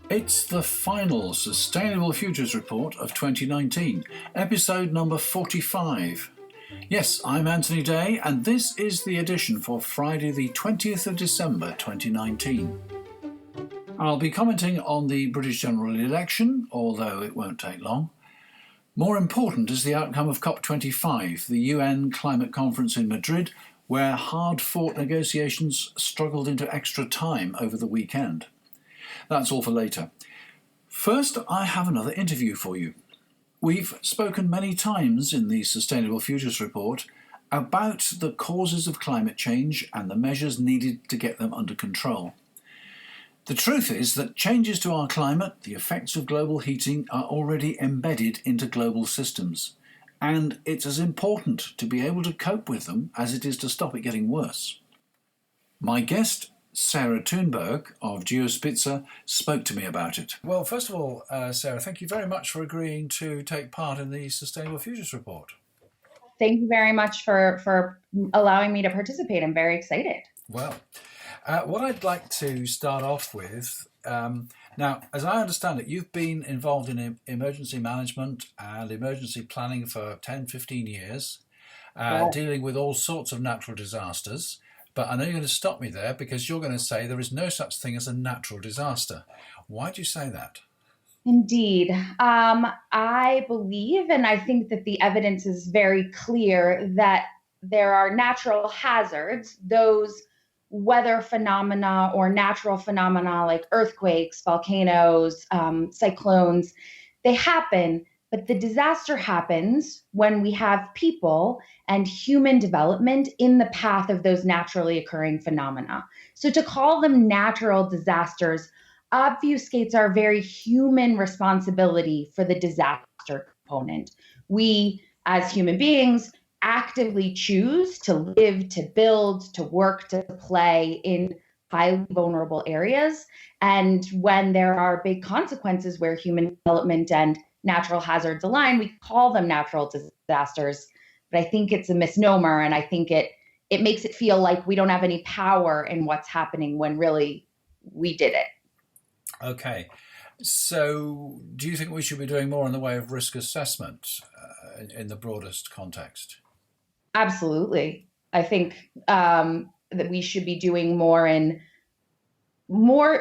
It's the final Sustainable Futures Report of 2019, episode number 45. Yes, I'm Anthony Day, and this is the edition for Friday the 20th of December 2019. I'll be commenting on the British general election, although it won't take long. More important is the outcome of COP25, the UN climate conference in Madrid, where hard-fought negotiations struggled into extra time over the weekend. That's all for later. First, I have another interview for you. We've spoken many times in the Sustainable Futures Report about the causes of climate change and the measures needed to get them under control. The truth is that changes to our climate, the effects of global heating, are already embedded into global systems, and it's as important to be able to cope with them as it is to stop it getting worse. My guest, Sarah Tuneberg of Gios Pisa, spoke to me about it. Well, first of all, Sarah, thank you very much for agreeing to take part in the Sustainable Futures Report. Thank you very much for allowing me to participate. I'm very excited. Well, what I'd like to start off with, now, as I understand it, you've been involved in emergency management and emergency planning for 10, 15 years, dealing with all sorts of natural disasters. But I know you're going to stop me there because you're going to say there is no such thing as a natural disaster. Why do you say that? Indeed. I believe, and I think that the evidence is very clear, that there are natural hazards, those weather phenomena or natural phenomena like earthquakes, volcanoes, cyclones. They happen, but the disaster happens when we have people and human development in the path of those naturally occurring phenomena. So to call them natural disasters obfuscates our very human responsibility for the disaster component. We, as human beings, actively choose to live, to build, to work, to play in highly vulnerable areas. And when there are big consequences where human development and natural hazards align, we call them natural disasters. But I think it's a misnomer, and I think it makes it feel like we don't have any power in what's happening when really we did it. Okay. So do you think we should be doing more in the way of risk assessment in the broadest context? Absolutely. I think that we should be doing more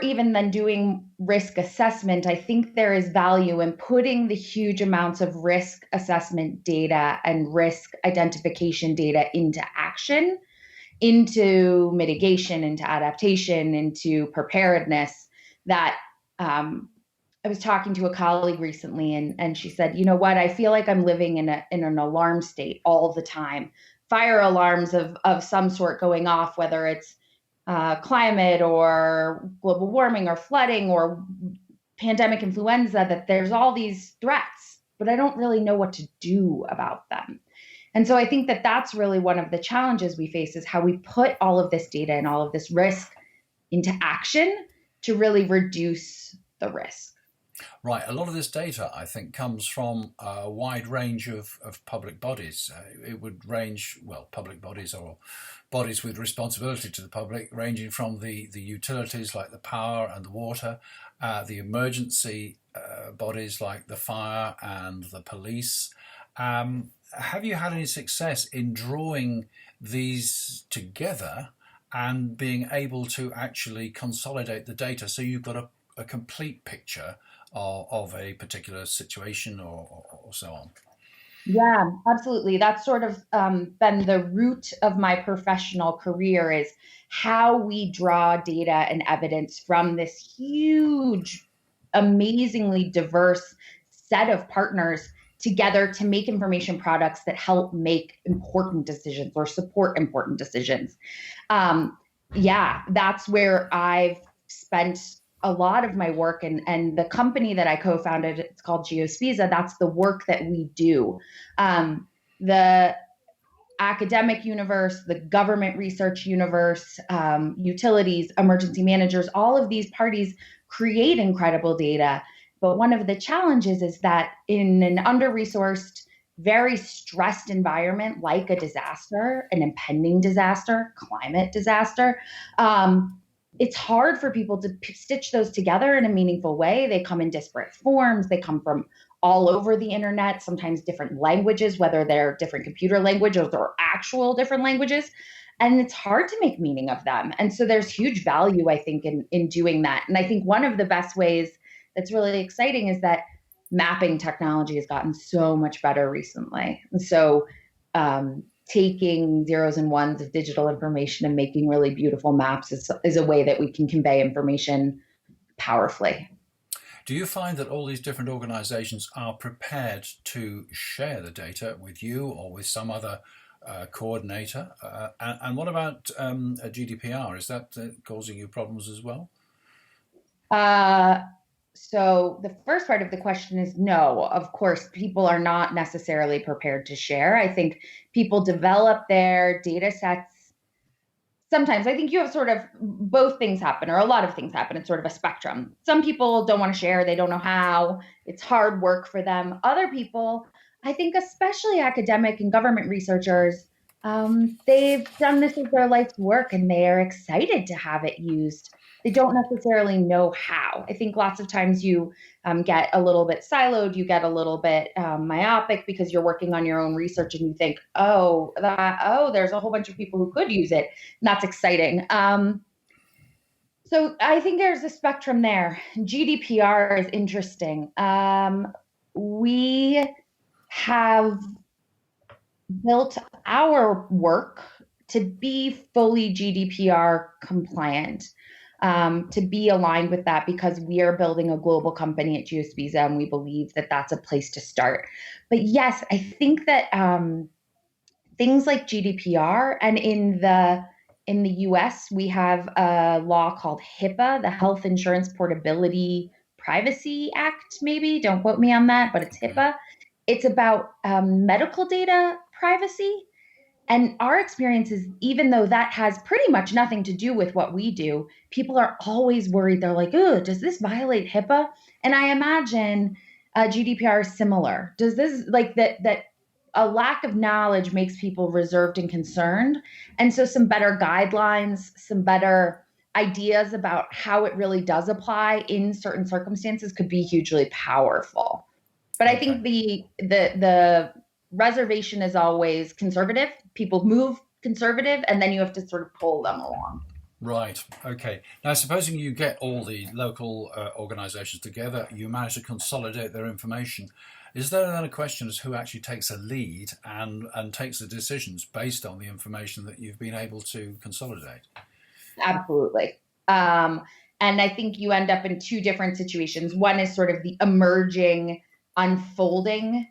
even than doing risk assessment. I think there is value in putting the huge amounts of risk assessment data and risk identification data into action, into mitigation, into adaptation, into preparedness. That I was talking to a colleague recently, and she said, you know what, I feel like I'm living in an alarm state all the time. Fire alarms of some sort going off, whether it's climate or global warming or flooding or pandemic influenza, that there's all these threats, but I don't really know what to do about them. And so I think that that's really one of the challenges we face, is how we put all of this data and all of this risk into action to really reduce the risk. Right. A lot of this data, I think, comes from a wide range of public bodies. It would range, well, public bodies or bodies with responsibility to the public, ranging from the utilities like the power and the water, the emergency bodies like the fire and the police. Have you had any success in drawing these together and being able to actually consolidate the data so you've got a complete picture of a particular situation or so on? Yeah, absolutely. That's sort of been the root of my professional career, is how we draw data and evidence from this huge, amazingly diverse set of partners together to make information products that help make important decisions or support important decisions. That's where I've spent a lot of my work, and the company that I co-founded, it's called Gios Pisa. That's the work that we do. The academic universe, the government research universe, utilities, emergency managers, all of these parties create incredible data. But one of the challenges is that in an under-resourced very stressed environment, like a disaster, an impending disaster, climate disaster, it's hard for people to stitch those together in a meaningful way. They come in disparate forms. They come from all over the internet, sometimes different languages, whether they're different computer languages or actual different languages. And it's hard to make meaning of them. And so there's huge value, I think, in doing that. And I think one of the best ways that's really exciting is that mapping technology has gotten so much better recently. And so taking zeros and ones of digital information and making really beautiful maps is a way that we can convey information powerfully. Do you find that all these different organizations are prepared to share the data with you or with some other coordinator? And what about a GDPR? Is that causing you problems as well? So the first part of the question is no. Of course, people are not necessarily prepared to share. I think people develop their data sets. Sometimes I think you have sort of both things happen, or a lot of things happen. It's sort of a spectrum. Some people don't want to share. They don't know how. It's hard work for them. Other people, I think especially academic and government researchers, they've done this as their life's work and they are excited to have it used. They don't necessarily know how. I think lots of times you get a little bit siloed, you get a little bit myopic because you're working on your own research and you think, there's a whole bunch of people who could use it. And that's exciting. So I think there's a spectrum there. GDPR is interesting. We have built our work to be fully GDPR compliant. To be aligned with that, because we are building a global company at Gios Pisa and we believe that that's a place to start. But yes, I think that things like GDPR, and in the US, we have a law called HIPAA, the Health Insurance Portability Privacy Act, maybe. Don't quote me on that, but it's HIPAA. It's about medical data privacy. And our experience is, even though that has pretty much nothing to do with what we do, people are always worried. They're like, oh, does this violate HIPAA? And I imagine GDPR is similar. Does this, like, that a lack of knowledge makes people reserved and concerned? And so some better guidelines, some better ideas about how it really does apply in certain circumstances could be hugely powerful. But I think the reservation is always conservative. People move conservative, and then you have to sort of pull them along. Right. Okay. Now, supposing you get all the local organisations together, you manage to consolidate their information. Is there then a question as who actually takes a lead and takes the decisions based on the information that you've been able to consolidate? Absolutely. And I think you end up in two different situations. One is sort of the emerging, unfolding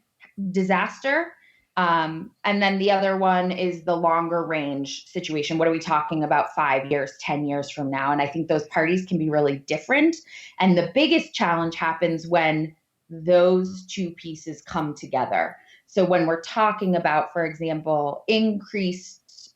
disaster. And then the other one is the longer range situation. What are we talking about 5 years, 10 years from now? And I think those parties can be really different. And the biggest challenge happens when those two pieces come together. So when we're talking about, for example, increased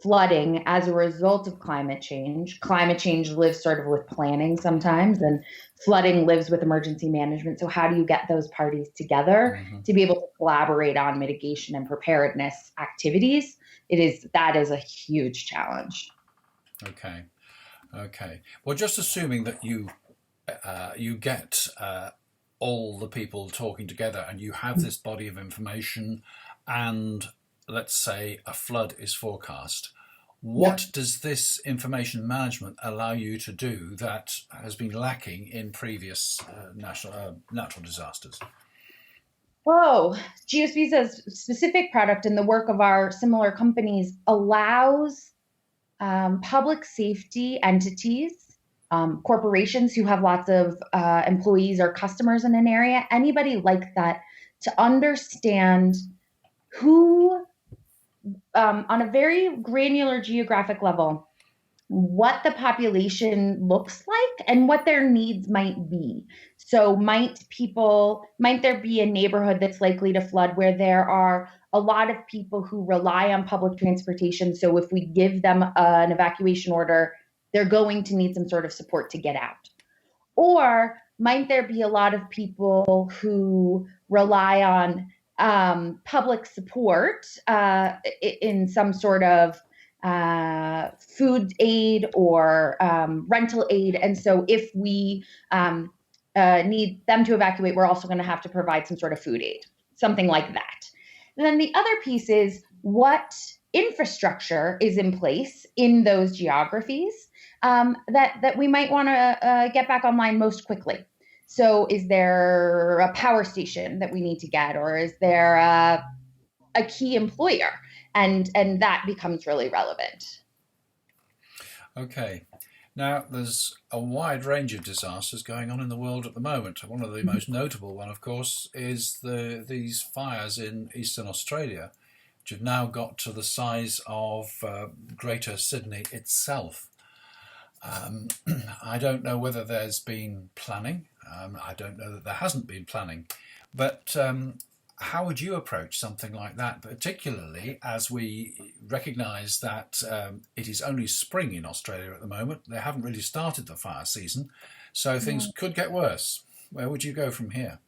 flooding as a result of climate change lives sort of with planning sometimes, and flooding lives with emergency management. So how do you get those parties together to be able to collaborate on mitigation and preparedness activities? That is a huge challenge. Okay. Well, just assuming that you get all the people talking together and you have this body of information, and let's say a flood is forecast. What does this information management allow you to do that has been lacking in previous natural disasters? Gios Pisa's specific product and the work of our similar companies allows public safety entities, corporations who have lots of employees or customers in an area, anybody like that, to understand who, on a very granular geographic level, what the population looks like and what their needs might be. So might there be a neighborhood that's likely to flood where there are a lot of people who rely on public transportation? So if we give them an evacuation order, they're going to need some sort of support to get out. Or might there be a lot of people who rely on public support in some sort of food aid or rental aid? And so if we need them to evacuate, we're also going to have to provide some sort of food aid, something like that. And then the other piece is what infrastructure is in place in those geographies that we might want to get back online most quickly. So is there a power station that we need to get, or is there a key employer? And that becomes really relevant. Okay. Now, there's a wide range of disasters going on in the world at the moment. One of the most notable one, of course, is these fires in eastern Australia, which have now got to the size of Greater Sydney itself. I don't know whether there's been planning. I don't know that there hasn't been planning. But how would you approach something like that, particularly as we recognise that it is only spring in Australia at the moment? They haven't really started the fire season, so things could get worse. Where would you go from here?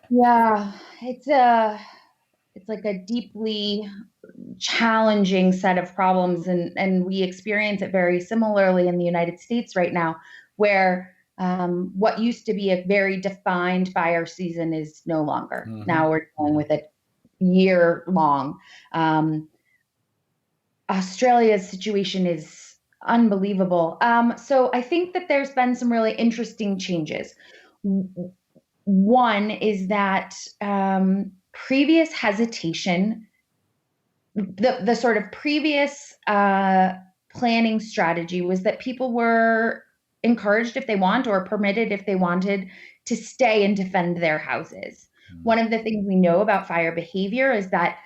Yeah, it's like a deeply challenging set of problems, and we experience it very similarly in the United States right now, where what used to be a very defined fire season is no longer. Mm-hmm. Now we're dealing with it year long. Australia's situation is unbelievable. So I think that there's been some really interesting changes. One is that previous hesitation, the sort of previous planning strategy was that people were encouraged if they want, or permitted if they wanted, to stay and defend their houses. Mm-hmm. One of the things we know about fire behavior is that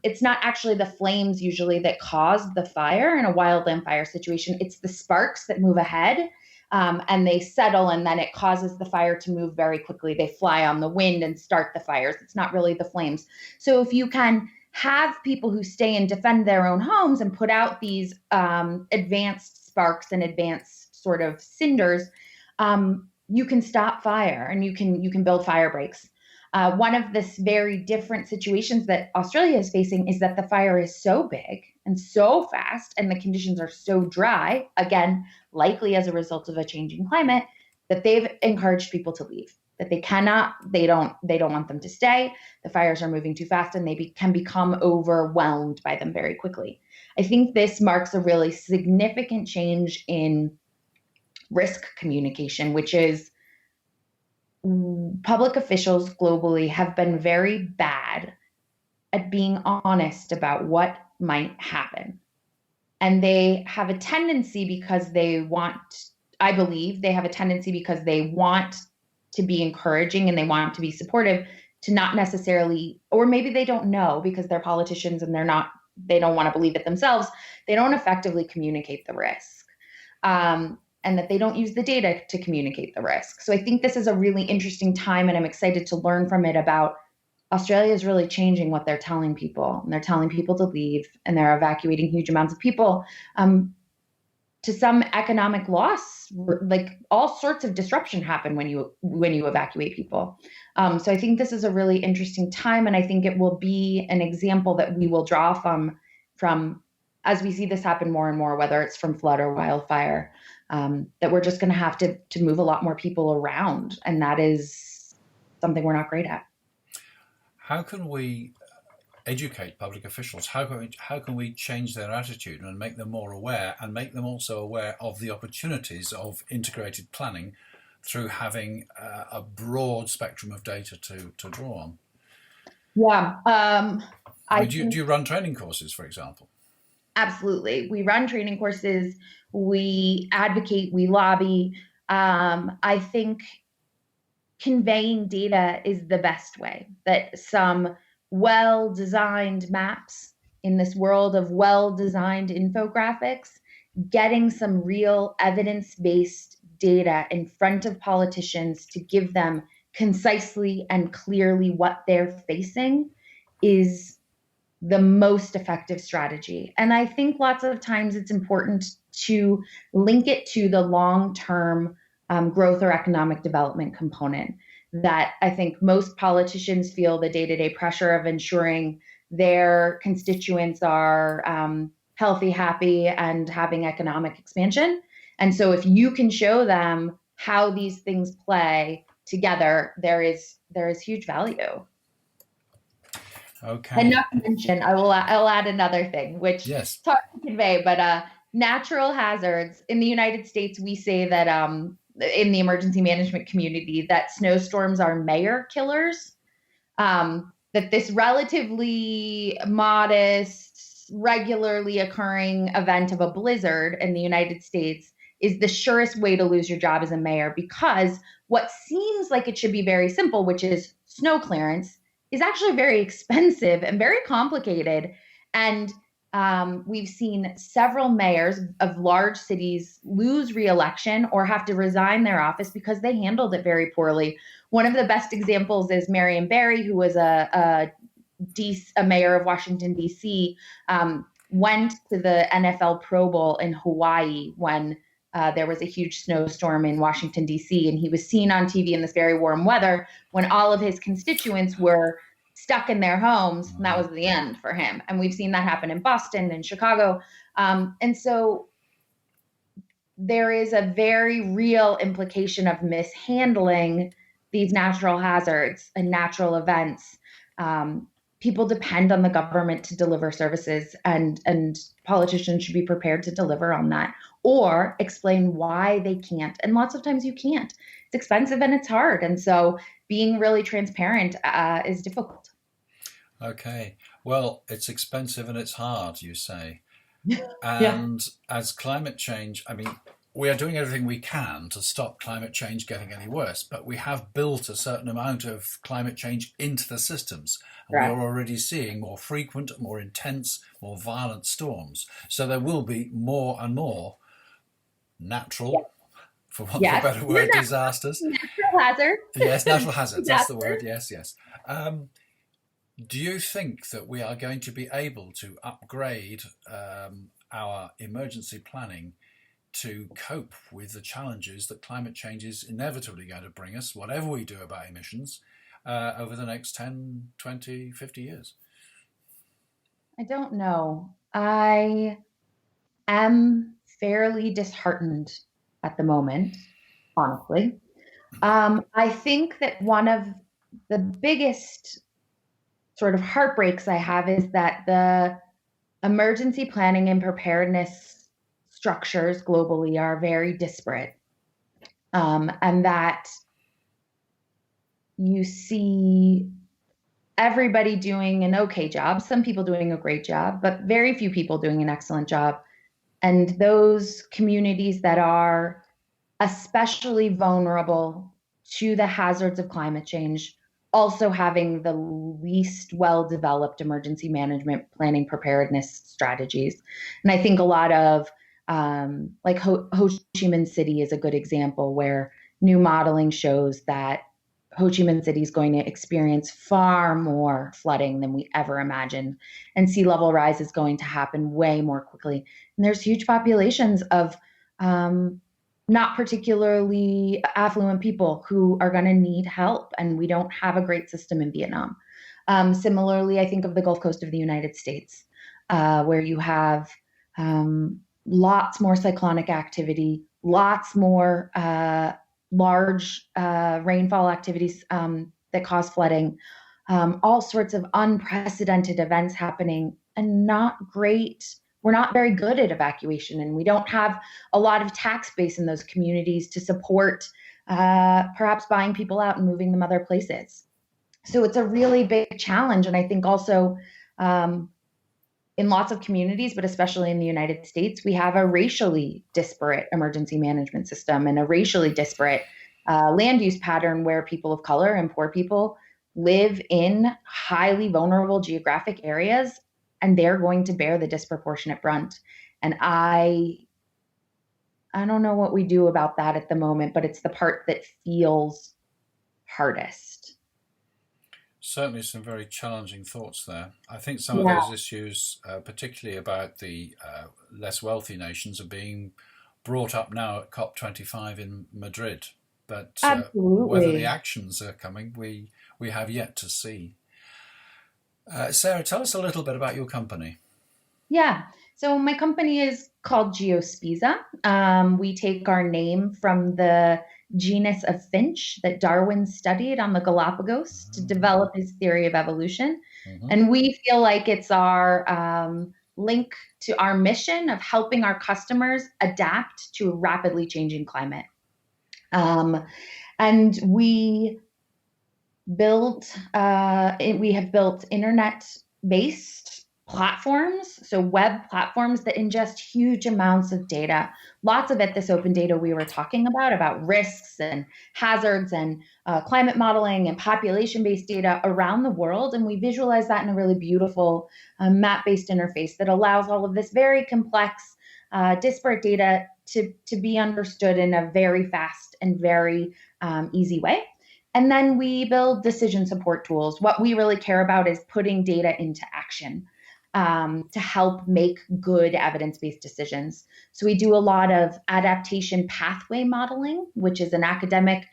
it's not actually the flames usually that cause the fire in a wildland fire situation. It's the sparks that move ahead and they settle, and then it causes the fire to move very quickly. They fly on the wind and start the fires. It's not really the flames. So if you can have people who stay and defend their own homes and put out these advanced sparks and advanced sort of cinders, you can stop fire, and you can build fire breaks. One of the very different situations that Australia is facing is that the fire is so big and so fast, and the conditions are so dry, again, likely as a result of a changing climate, that they've encouraged people to leave. That they don't want them to stay. The fires are moving too fast, and they can become overwhelmed by them very quickly. I think this marks a really significant change in risk communication, which is public officials globally have been very bad at being honest about what might happen. And they have a tendency because they want to be encouraging and they want to be supportive, to not necessarily, or maybe they don't know because they're politicians and they don't want to believe it themselves. They don't effectively communicate the risk. And that they don't use the data to communicate the risk. So I think this is a really interesting time, and I'm excited to learn from it about Australia is really changing what they're telling people. And they're telling people to leave, and they're evacuating huge amounts of people to some economic loss. Like all sorts of disruption happen when you evacuate people. So I think this is a really interesting time, and I think it will be an example that we will draw from as we see this happen more and more, whether it's from flood or wildfire. That we're just going to have to move a lot more people around. And that is something we're not great at. How can we educate public officials? How can we change their attitude and make them more aware, and make them also aware of the opportunities of integrated planning through having a broad spectrum of data to draw on? Yeah. Do you run training courses, for example? Absolutely. We run training courses, we advocate, we lobby. I think conveying data is the best way, that some well-designed maps in this world of well-designed infographics, getting some real evidence-based data in front of politicians to give them concisely and clearly what they're facing is the most effective strategy. And I think lots of times it's important to link it to the long-term growth or economic development component. That I think most politicians feel the day-to-day pressure of ensuring their constituents are healthy, happy, and having economic expansion. And so if you can show them how these things play together, there is huge value. Okay. And not to mention, I'll add another thing, which Yes. it's hard to convey, but natural hazards in the United States, we say that in the emergency management community that snowstorms are mayor killers. That this relatively modest, regularly occurring event of a blizzard in the United States is the surest way to lose your job as a mayor, because what seems like it should be very simple, which is snow clearance, is actually very expensive and very complicated. And we've seen several mayors of large cities lose re-election or have to resign their office because they handled it very poorly. One of the best examples is Marion Barry, who was a mayor of Washington, D.C., went to the NFL Pro Bowl in Hawaii when there was a huge snowstorm in Washington, D.C., and he was seen on TV in this very warm weather when all of his constituents were stuck in their homes, and that was the end for him. And we've seen that happen in Boston and Chicago. And so there is a very real implication of mishandling these natural hazards and natural events. People depend on the government to deliver services, and politicians should be prepared to deliver on that or explain why they can't. And lots of times you can't. It's expensive and it's hard. And so being really transparent is difficult. Okay. Well, it's expensive and it's hard, you say. Yeah. And as climate change, I mean, we are doing everything we can to stop climate change getting any worse, but we have built a certain amount of climate change into the systems. And Right. we are already seeing more frequent, more intense, more violent storms. So there will be more and more natural, for want of a better word, disasters. Natural hazard. Yes, natural hazards, that's the word. Yes, yes. Do you think that we are going to be able to upgrade our emergency planning to cope with the challenges that climate change is inevitably going to bring us, whatever we do about emissions, over the next 10, 20, 50 years? I don't know. I am fairly disheartened at the moment, honestly. I think that one of the biggest sort of heartbreaks I have is that the emergency planning and preparedness structures globally are very disparate. And that you see everybody doing an okay job, some people doing a great job, but very few people doing an excellent job. And those communities that are especially vulnerable to the hazards of climate change also having the least well-developed emergency management planning preparedness strategies. And I think a lot of like Ho Chi Minh City is a good example where new modeling shows that Ho Chi Minh City is going to experience far more flooding than we ever imagined. And sea level rise is going to happen way more quickly. And there's huge populations of not particularly affluent people who are going to need help. And we don't have a great system in Vietnam. Similarly, I think of the Gulf Coast of the United States, where you have lots more cyclonic activity, lots more large rainfall activities that cause flooding, all sorts of unprecedented events happening, and we're not very good at evacuation, and we don't have a lot of tax base in those communities to support perhaps buying people out and moving them other places. So it's a really big challenge. And I think also in lots of communities, but especially in the United States, we have a racially disparate emergency management system and a racially disparate land use pattern where people of color and poor people live in highly vulnerable geographic areas, and they're going to bear the disproportionate brunt. And I don't know what we do about that at the moment, but it's the part that feels hardest. Certainly some very challenging thoughts there. I think some of those issues, particularly about the less wealthy nations, are being brought up now at COP25 in Madrid. But Absolutely. whether the actions are coming, we have yet to see. Sarah, tell us a little bit about your company. Yeah. So my company is called Gios Pisa. We take our name from the genus of finch that Darwin studied on the Galapagos to develop his theory of evolution. Mm-hmm. And we feel like it's our link to our mission of helping our customers adapt to a rapidly changing climate. And we have built internet-based platforms, so web platforms that ingest huge amounts of data. Lots of it, this open data we were talking about risks and hazards and climate modeling and population-based data around the world. And we visualize that in a really beautiful map-based interface that allows all of this very complex, disparate data to be understood in a very fast and very easy way. And then we build decision support tools. What we really care about is putting data into action to help make good evidence-based decisions. So we do a lot of adaptation pathway modeling, which is an academic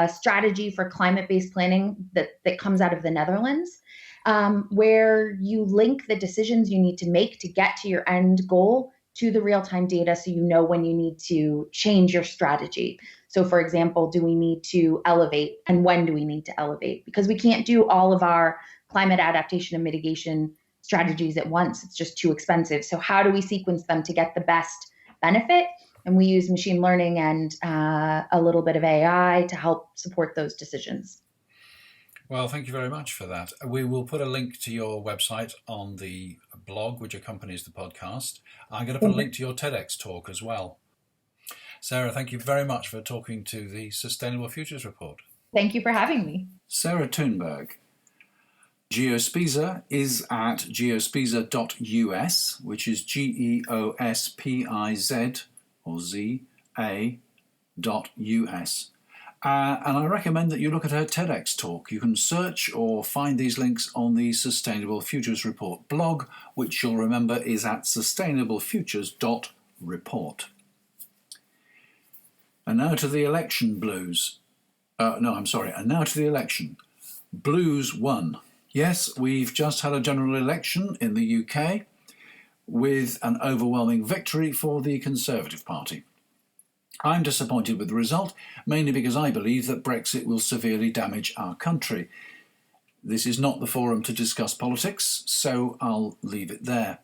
strategy for climate-based planning that comes out of the Netherlands, where you link the decisions you need to make to get to your end goal to the real-time data so you know when you need to change your strategy. So for example, do we need to elevate and when do we need to elevate? Because we can't do all of our climate adaptation and mitigation strategies at once. It's just too expensive. So how do we sequence them to get the best benefit? And we use machine learning and a little bit of AI to help support those decisions. Well, thank you very much for that. We will put a link to your website on the blog, which accompanies the podcast. I'm going to put a link to your TEDx talk as well. Sarah, thank you very much for talking to the Sustainable Futures Report. Thank you for having me. Sarah Tuneberg. Gios Pisa is at geospiza.us, which is GEOSPIZ or ZA.US. And I recommend that you look at her TEDx talk. You can search or find these links on the Sustainable Futures Report blog, which you'll remember is at sustainablefutures.report. And now to the election blues. And now to the election. Blues won. Yes, we've just had a general election in the UK with an overwhelming victory for the Conservative Party. I'm disappointed with the result, mainly because I believe that Brexit will severely damage our country. This is not the forum to discuss politics, so I'll leave it there.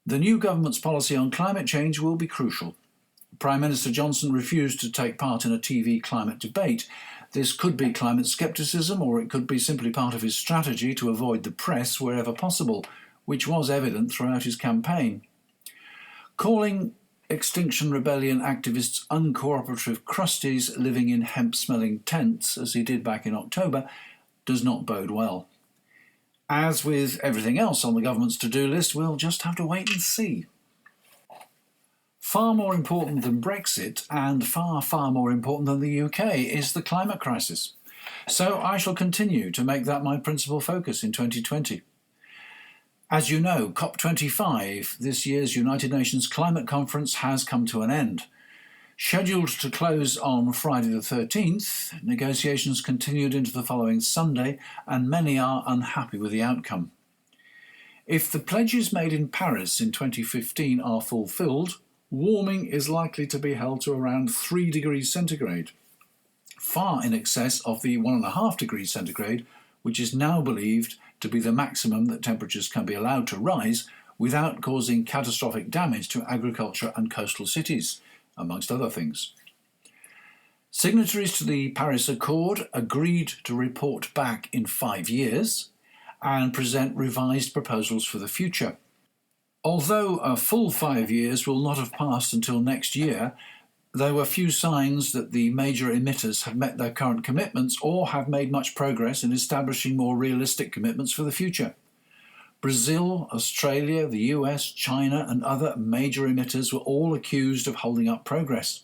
The new government's policy on climate change will be crucial. Prime Minister Johnson refused to take part in a TV climate debate. This could be climate scepticism, or it could be simply part of his strategy to avoid the press wherever possible, which was evident throughout his campaign. Calling Extinction Rebellion activists uncooperative crusties living in hemp-smelling tents, as he did back in October, does not bode well. As with everything else on the government's to-do list, we'll just have to wait and see. Far more important than Brexit, and far, far more important than the UK, is the climate crisis. So I shall continue to make that my principal focus in 2020. As you know, COP25, this year's United Nations Climate Conference, has come to an end. Scheduled to close on Friday the 13th, negotiations continued into the following Sunday, and many are unhappy with the outcome. If the pledges made in Paris in 2015 are fulfilled, warming is likely to be held to around 3 degrees centigrade, far in excess of the 1.5 degrees centigrade, which is now believed to be the maximum that temperatures can be allowed to rise without causing catastrophic damage to agriculture and coastal cities, amongst other things. Signatories to the Paris Accord agreed to report back in 5 years and present revised proposals for the future. Although a full 5 years will not have passed until next year, there were few signs that the major emitters have met their current commitments or have made much progress in establishing more realistic commitments for the future. Brazil, Australia, the US, China and other major emitters were all accused of holding up progress.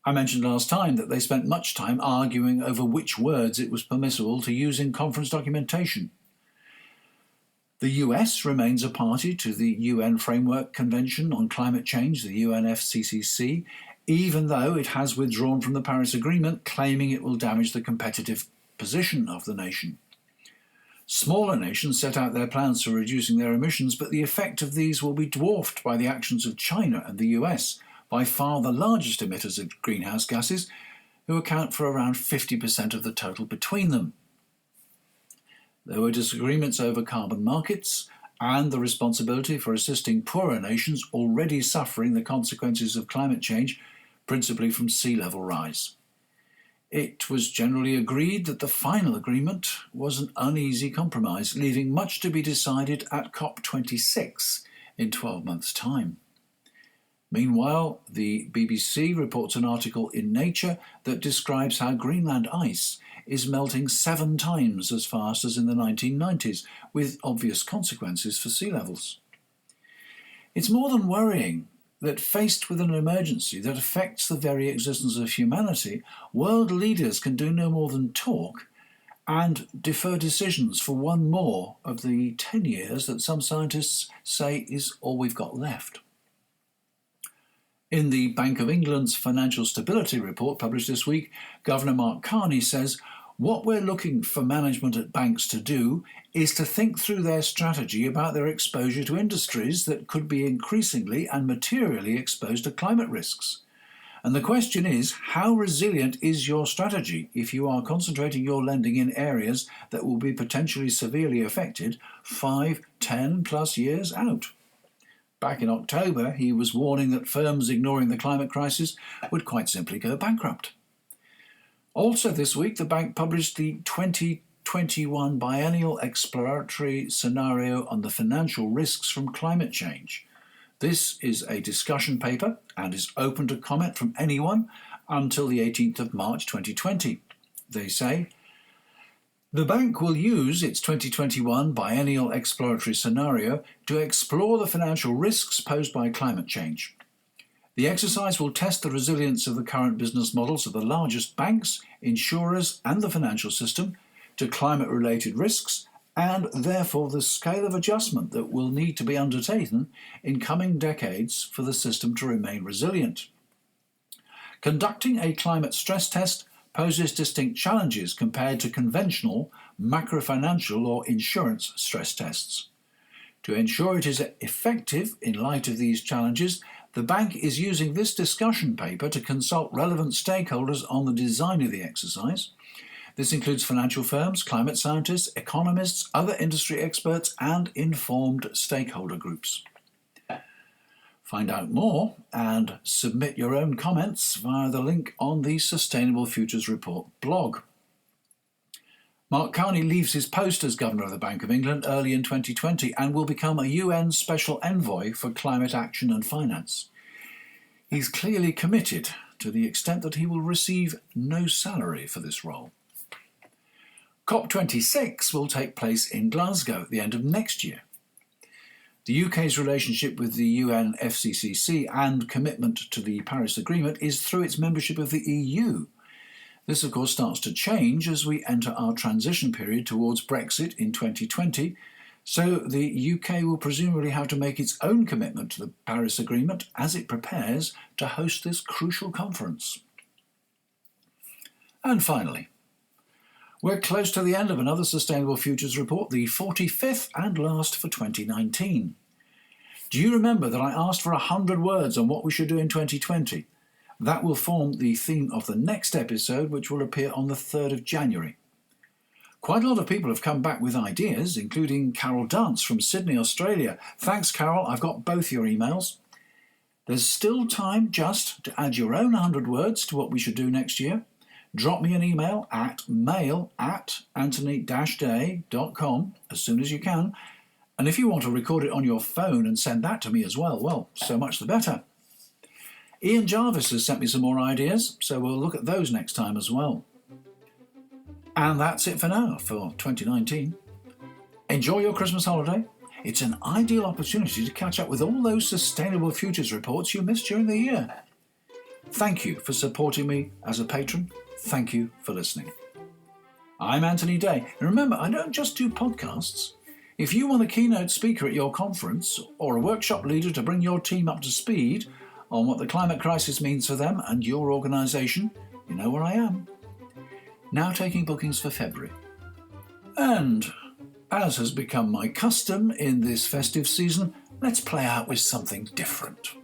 I mentioned last time that they spent much time arguing over which words it was permissible to use in conference documentation. The US remains a party to the UN Framework Convention on Climate Change, the UNFCCC, even though it has withdrawn from the Paris Agreement, claiming it will damage the competitive position of the nation. Smaller nations set out their plans for reducing their emissions, but the effect of these will be dwarfed by the actions of China and the US, by far the largest emitters of greenhouse gases, who account for around 50% of the total between them. There were disagreements over carbon markets and the responsibility for assisting poorer nations already suffering the consequences of climate change, principally from sea level rise. It was generally agreed that the final agreement was an uneasy compromise, leaving much to be decided at COP26 in 12 months' time. Meanwhile, the BBC reports an article in Nature that describes how Greenland ice is melting 7 times as fast as in the 1990s, with obvious consequences for sea levels. It's more than worrying that faced with an emergency that affects the very existence of humanity, world leaders can do no more than talk and defer decisions for one more of the 10 years that some scientists say is all we've got left. In the Bank of England's Financial Stability Report published this week, Governor Mark Carney says, "What we're looking for management at banks to do is to think through their strategy about their exposure to industries that could be increasingly and materially exposed to climate risks. And the question is, how resilient is your strategy if you are concentrating your lending in areas that will be potentially severely affected 5, 10 plus years out?" Back in October, he was warning that firms ignoring the climate crisis would quite simply go bankrupt. Also this week, the bank published the 2021 Biennial Exploratory Scenario on the Financial Risks from Climate Change. This is a discussion paper and is open to comment from anyone until the 18th of March 2020. They say, the bank will use its 2021 Biennial Exploratory Scenario to explore the financial risks posed by climate change. The exercise will test the resilience of the current business models of the largest banks, insurers, and the financial system to climate-related risks, and therefore the scale of adjustment that will need to be undertaken in coming decades for the system to remain resilient. Conducting a climate stress test poses distinct challenges compared to conventional macrofinancial or insurance stress tests. To ensure it is effective in light of these challenges, the bank is using this discussion paper to consult relevant stakeholders on the design of the exercise. This includes financial firms, climate scientists, economists, other industry experts, and informed stakeholder groups. Find out more and submit your own comments via the link on the Sustainable Futures Report blog. Mark Carney leaves his post as Governor of the Bank of England early in 2020 and will become a UN Special Envoy for Climate Action and Finance. He's clearly committed to the extent that he will receive no salary for this role. COP26 will take place in Glasgow at the end of next year. The UK's relationship with the UNFCCC and commitment to the Paris Agreement is through its membership of the EU. This, of course, starts to change as we enter our transition period towards Brexit in 2020, so the UK will presumably have to make its own commitment to the Paris Agreement as it prepares to host this crucial conference. And finally, we're close to the end of another Sustainable Futures Report, the 45th and last for 2019. Do you remember that I asked for 100 words on what we should do in 2020? That will form the theme of the next episode, which will appear on the 3rd of January. Quite a lot of people have come back with ideas, including Carol Dance from Sydney, Australia. Thanks, Carol. I've got both your emails. There's still time just to add your own 100 words to what we should do next year. Drop me an email at mail@anthony-day.com as soon as you can. And if you want to record it on your phone and send that to me as well, so much the better. Ian Jarvis has sent me some more ideas, so we'll look at those next time as well. And that's it for now, for 2019. Enjoy your Christmas holiday. It's an ideal opportunity to catch up with all those Sustainable Futures reports you missed during the year. Thank you for supporting me as a patron. Thank you for listening. I'm Anthony Day, and remember, I don't just do podcasts. If you want a keynote speaker at your conference or a workshop leader to bring your team up to speed on what the climate crisis means for them and your organisation, you know where I am. Now taking bookings for February. And, as has become my custom in this festive season, let's play out with something different.